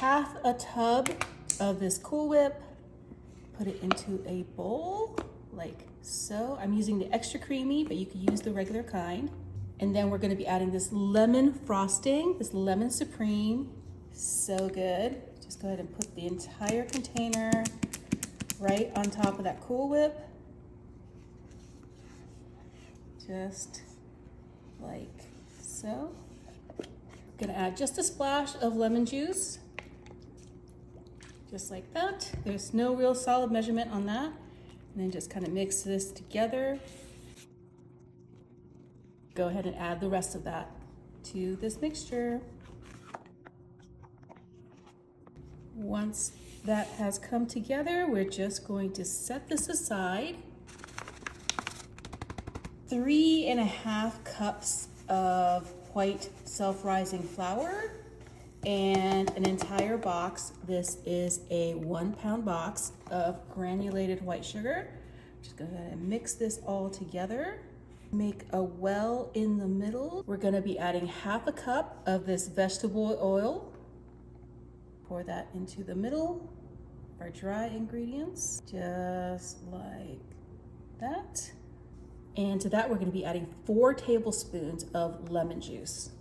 half a tub of this Cool Whip, put it into a bowl like so. I'm using the extra creamy, but you could use the regular kind. And then we're gonna be adding this lemon frosting, this lemon supreme. So good. Just go ahead and put the entire container right on top of that Cool Whip. Just like so. Gonna add just a splash of lemon juice. Just like that. There's no real solid measurement on that. And then just kind of mix this together. Go ahead and add the rest of that to this mixture. Once that has come together, we're just going to set this aside. 3.5 cups of white self-rising flour and an entire box. This is a 1 pound box of granulated white sugar. Just go ahead and mix this all together. Make a well in the middle. We're gonna be adding half a cup of this vegetable oil. Pour that into the middle, our dry ingredients, just like that. And to that, we're gonna be adding 4 tablespoons of lemon juice.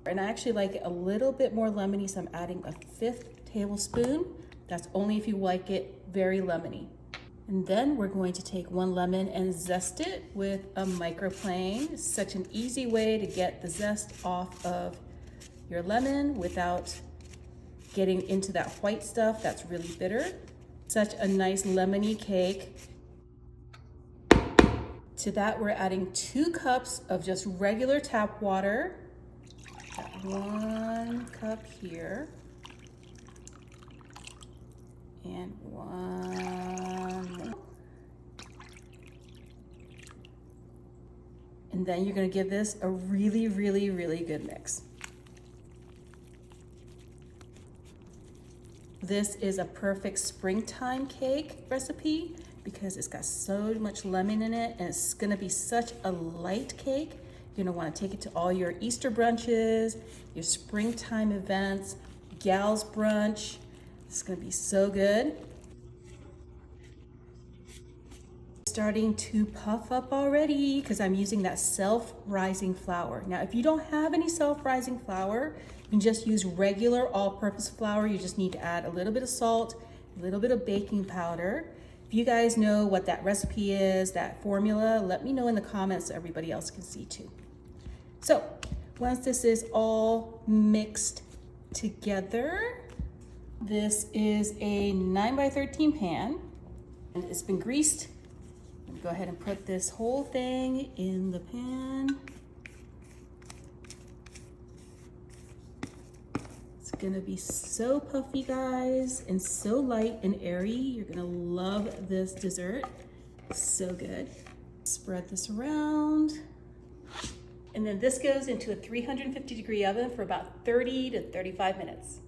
And I actually like it a little bit more lemony, so I'm adding a 5th tablespoon. That's only if you like it very lemony. And then we're going to take 1 lemon and zest it with a microplane. It's such an easy way to get the zest off of your lemon without getting into that white stuff that's really bitter. Such a nice lemony cake. To that, we're adding 2 cups of just regular tap water. 1 cup here. And 1 more. And then you're gonna give this a really, really, really good mix. This is a perfect springtime cake recipe because it's got so much lemon in it, and it's gonna be such a light cake. You're gonna wanna take it to all your Easter brunches, your springtime events, gals brunch. It's gonna be so good. Starting to puff up already because I'm using that self-rising flour. Now, if you don't have any self-rising flour, you can just use regular all-purpose flour. You just need to add a little bit of salt, a little bit of baking powder. If you guys know what that recipe is, that formula, let me know in the comments so everybody else can see too. So, once this is all mixed together, this is a 9x13 pan, and it's been greased. Go ahead and put this whole thing in the pan. It's gonna be so puffy, guys, and so light and airy. You're gonna love this dessert. So good. Spread this around. And then this goes into a 350-degree oven for about 30 to 35 minutes.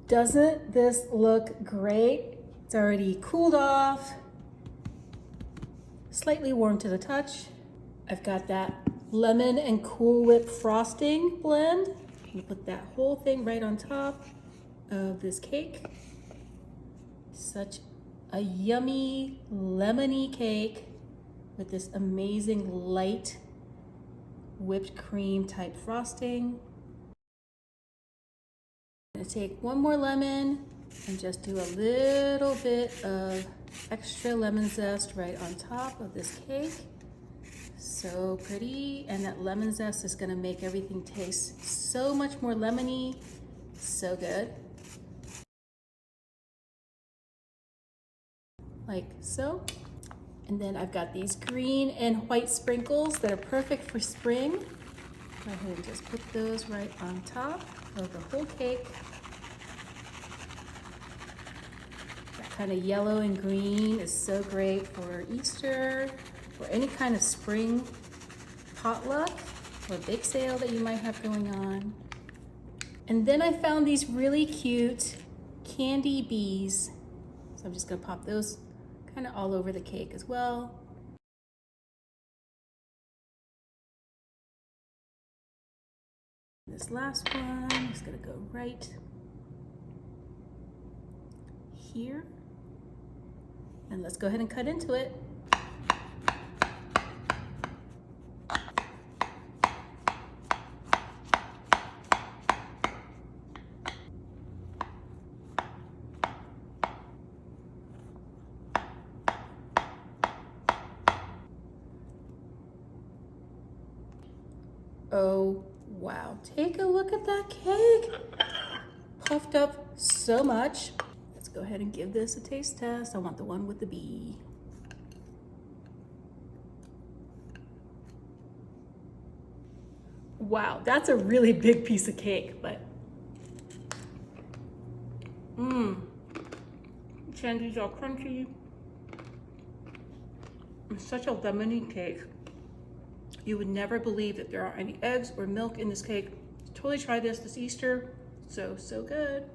Doesn't this look great? It's already cooled off. Slightly warm to the touch. I've got that lemon and Cool Whip frosting blend. You put that whole thing right on top of this cake. Such a yummy lemony cake with this amazing light whipped cream type frosting. I'm gonna take 1 more lemon and just do a little bit of extra lemon zest right on top of this cake. So pretty, and that lemon zest is gonna make everything taste so much more lemony. So good. Like so. And then I've got these green and white sprinkles that are perfect for spring. Go ahead and just put those right on top of the whole cake. That kind of yellow and green is so great for Easter or any kind of spring potluck or bake sale that you might have going on. And then I found these really cute candy bees. So I'm just gonna pop those kind of all over the cake as well. This last one is gonna go right here. And let's go ahead and cut into it. Oh, wow. Take a look at that cake. Puffed up so much. Let's go ahead and give this a taste test. I want the one with the bee. Wow, that's a really big piece of cake, but candies are crunchy. It's such a lemony cake. You would never believe that there are any eggs or milk in this cake. Totally try this Easter. So good.